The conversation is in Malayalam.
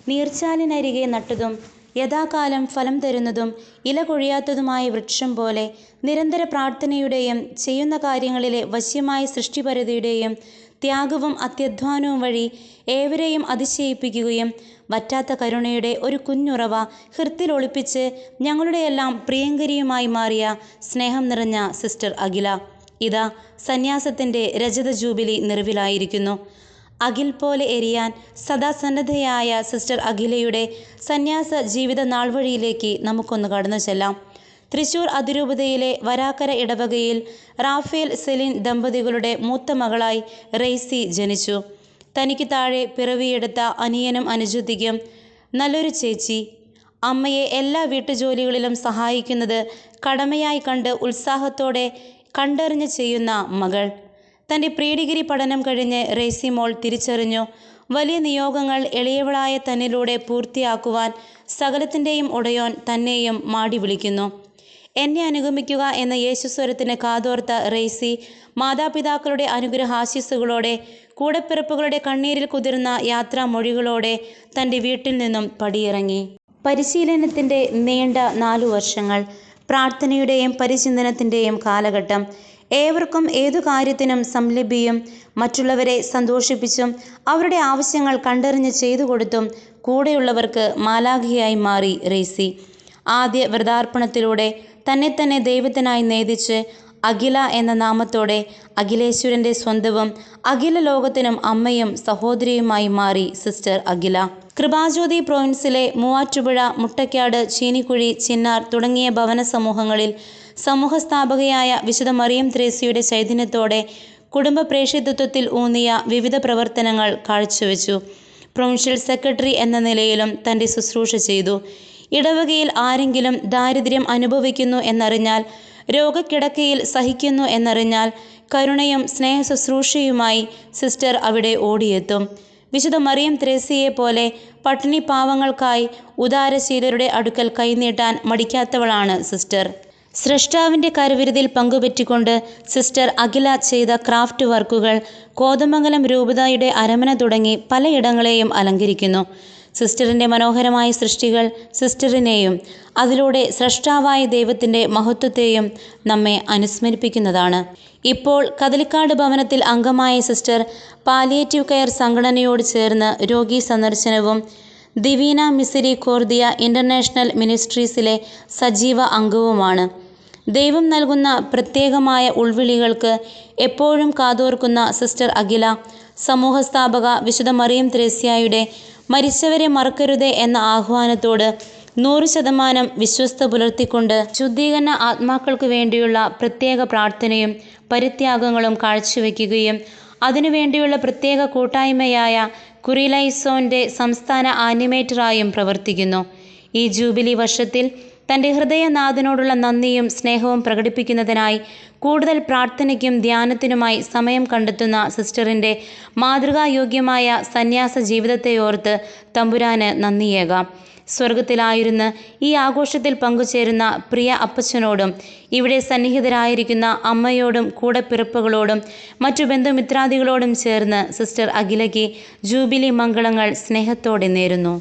നീർച്ചാലിനരികെ നട്ടതും യഥാകാലം ഫലം തരുന്നതും ഇല കൊഴിയാത്തതുമായ വൃക്ഷം പോലെ നിരന്തര പ്രാർത്ഥനയുടെയും ചെയ്യുന്ന കാര്യങ്ങളിലെ വശ്യമായ സൃഷ്ടിപരതയുടെയും ത്യാഗവും അത്യധ്വാനവും വഴി ഏവരെയും അതിശയിപ്പിക്കുകയും വറ്റാത്ത കരുണയുടെ ഒരു കുഞ്ഞുറവ ഹൃത്തിൽ ഒളിപ്പിച്ച് ഞങ്ങളുടെയെല്ലാം പ്രിയങ്കരിയുമായി മാറിയ സ്നേഹം നിറഞ്ഞ സിസ്റ്റർ അഖില ഇതാ സന്യാസത്തിൻ്റെ രജത ജൂബിലി നിറവിലായിരിക്കുന്നു. അഖിൽ പോലെ എരിയാൻ സദാ സന്നദ്ധയായ സിസ്റ്റർ അഖിലയുടെ സന്യാസ ജീവിത നാൾവഴിയിലേക്ക് നമുക്കൊന്ന് കടന്നു ചെല്ലാം. തൃശൂർ അതിരൂപതയിലെ വരാക്കര ഇടവകയിൽ റാഫേൽ സെലിൻ ദമ്പതികളുടെ മൂത്ത മകളായി റെയ്സി ജനിച്ചു. തനിക്ക് താഴെ പിറവിയെടുത്ത അനിയനും അനുജത്തിക്കും നല്ലൊരു ചേച്ചി. അമ്മയെ എല്ലാ വീട്ടുജോലികളിലും സഹായിക്കുന്നത് കടമയായി കണ്ട് ഉത്സാഹത്തോടെ കണ്ടറിഞ്ഞ് ചെയ്യുന്ന മകൾ. തൻ്റെ പ്രീ ഡിഗ്രി പഠനം കഴിഞ്ഞ് റെയ്സി മോൾ തിരിച്ചറിഞ്ഞു, വലിയ നിയോഗങ്ങൾ എളിയവളായ തന്നിലൂടെ പൂർത്തിയാക്കുവാൻ സകലത്തിൻ്റെയും ഉടയോൻ തന്നെയും മാടി വിളിക്കുന്നു. എന്നെ അനുഗമിക്കുക എന്ന യേശുസ്വരത്തിന് കാതോർത്ത റെയ്സി മാതാപിതാക്കളുടെ അനുഗ്രഹാശിസ്സുകളോടെ കൂടപ്പിറപ്പുകളുടെ കണ്ണീരിൽ കുതിർന്ന യാത്രാമൊഴികളോടെ തൻ്റെ വീട്ടിൽ നിന്നും പടിയിറങ്ങി. പരിശീലനത്തിൻ്റെ നീണ്ട 4 വർഷങ്ങൾ, പ്രാർത്ഥനയുടെയും പരിചിന്തനത്തിൻ്റെയും കാലഘട്ടം. ഏവർക്കും ഏതു കാര്യത്തിനും സംലഭ്യയും മറ്റുള്ളവരെ സന്തോഷിപ്പിച്ചും അവരുടെ ആവശ്യങ്ങൾ കണ്ടറിഞ്ഞ് ചെയ്തു കൊടുത്തും കൂടെയുള്ളവർക്ക് മാലാഖയായി മാറി റെയ്സി. ആദ്യ വ്രതാർപ്പണത്തിലൂടെ തന്നെ ദൈവത്തിനായി നേദിച്ച് അഖില എന്ന നാമത്തോടെ അഖിലേശ്വരൻ്റെ സ്വന്തവും അഖില ലോകത്തിനും അമ്മയും സഹോദരിയുമായി മാറി സിസ്റ്റർ അഖില. കൃപാജ്യോതി പ്രോവിൻസിലെ മൂവാറ്റുപുഴ, മുട്ടയ്ക്കാട്, ചീനിക്കുഴി, ചിന്നാർ തുടങ്ങിയ ഭവന സമൂഹങ്ങളിൽ സമൂഹസ്ഥാപകയായ വിശുദ്ധ മറിയം ത്രേസ്യയുടെ ചൈതന്യത്തോടെ കുടുംബ പ്രേക്ഷിതത്വത്തിൽ ഊന്നിയ വിവിധ പ്രവർത്തനങ്ങൾ കാഴ്ചവെച്ചു. പ്രൊവിൻഷ്യൽ സെക്രട്ടറി എന്ന നിലയിലും തൻ്റെ ശുശ്രൂഷ ചെയ്തു. ഇടവകയിൽ ആരെങ്കിലും ദാരിദ്ര്യം അനുഭവിക്കുന്നു എന്നറിഞ്ഞാൽ, രോഗക്കിടക്കയിൽ സഹിക്കുന്നു എന്നറിഞ്ഞാൽ കരുണയും സ്നേഹ ശുശ്രൂഷയുമായി സിസ്റ്റർ അവിടെ ഓടിയെത്തും. വിശുദ്ധ മറിയം ത്രേസ്യയെ പോലെ പട്ടിണി പാവങ്ങൾക്കായി ഉദാരശീലരുടെ അടുക്കൽ കൈനീട്ടാൻ മടിക്കാത്തവളാണ് സിസ്റ്റർ. സ്രഷ്ടാവിൻ്റെ കരവിരുതിൽ പങ്കുപറ്റിക്കൊണ്ട് സിസ്റ്റർ അഖില ചെയ്ത ക്രാഫ്റ്റ് വർക്കുകൾ കോതമംഗലം രൂപതയുടെ അരമന തുടങ്ങി പലയിടങ്ങളെയും അലങ്കരിക്കുന്നു. സിസ്റ്ററിൻ്റെ മനോഹരമായ സൃഷ്ടികൾ സിസ്റ്ററിനെയും അതിലൂടെ സ്രഷ്ടാവായ ദൈവത്തിൻ്റെ മഹത്വത്തെയും നമ്മെ അനുസ്മരിപ്പിക്കുന്നതാണ്. ഇപ്പോൾ കദളിക്കാട് ഭവനത്തിൽ അംഗമായ സിസ്റ്റർ പാലിയേറ്റീവ് കെയർ സംഘടനയോട് ചേർന്ന് രോഗീ സന്ദർശനവും ദിവീന മിസിരിക്കോർദിയ ഇൻ്റർനാഷണൽ മിനിസ്ട്രീസിലെ സജീവ അംഗവുമാണ്. ദൈവം നൽകുന്ന പ്രത്യേകമായ ഉൾവിളികൾക്ക് എപ്പോഴും കാതോർക്കുന്ന സിസ്റ്റർ അഖില സമൂഹസ്ഥാപക വിശുദ്ധ മറിയം ത്രേസ്യയുടെ മരിച്ചവരെ മറക്കരുതേ എന്ന ആഹ്വാനത്തോട് 100% വിശ്വസ്ത പുലർത്തിക്കൊണ്ട് ശുദ്ധീകരണ ആത്മാക്കൾക്ക് വേണ്ടിയുള്ള പ്രത്യേക പ്രാർത്ഥനയും പരിത്യാഗങ്ങളും കാഴ്ചവെക്കുകയും അതിനുവേണ്ടിയുള്ള പ്രത്യേക കൂട്ടായ്മയായ കുറിലൈസോൻ്റെ സംസ്ഥാന ആനിമേറ്ററായും പ്രവർത്തിക്കുന്നു. ഈ ജൂബിലി വർഷത്തിൽ തൻ്റെ ഹൃദയനാഥനോടുള്ള നന്ദിയും സ്നേഹവും പ്രകടിപ്പിക്കുന്നതിനായി കൂടുതൽ പ്രാർത്ഥനയ്ക്കും ധ്യാനത്തിനുമായി സമയം കണ്ടെത്തുന്ന സിസ്റ്ററിൻ്റെ മാതൃകായോഗ്യമായ സന്യാസ ജീവിതത്തെയോർത്ത് തമ്പുരാന് നന്ദിയേകാം. സ്വർഗത്തിലായിരുന്ന് ഈ ആഘോഷത്തിൽ പങ്കുചേരുന്ന പ്രിയ അപ്പച്ചനോടും ഇവിടെ സന്നിഹിതരായിരിക്കുന്ന അമ്മയോടും കൂടപ്പിറപ്പുകളോടും മറ്റു ബന്ധുമിത്രാദികളോടും ചേർന്ന് സിസ്റ്റർ അഖിലയ്ക്ക് ജൂബിലി മംഗളങ്ങൾ സ്നേഹത്തോടെ നേരുന്നു.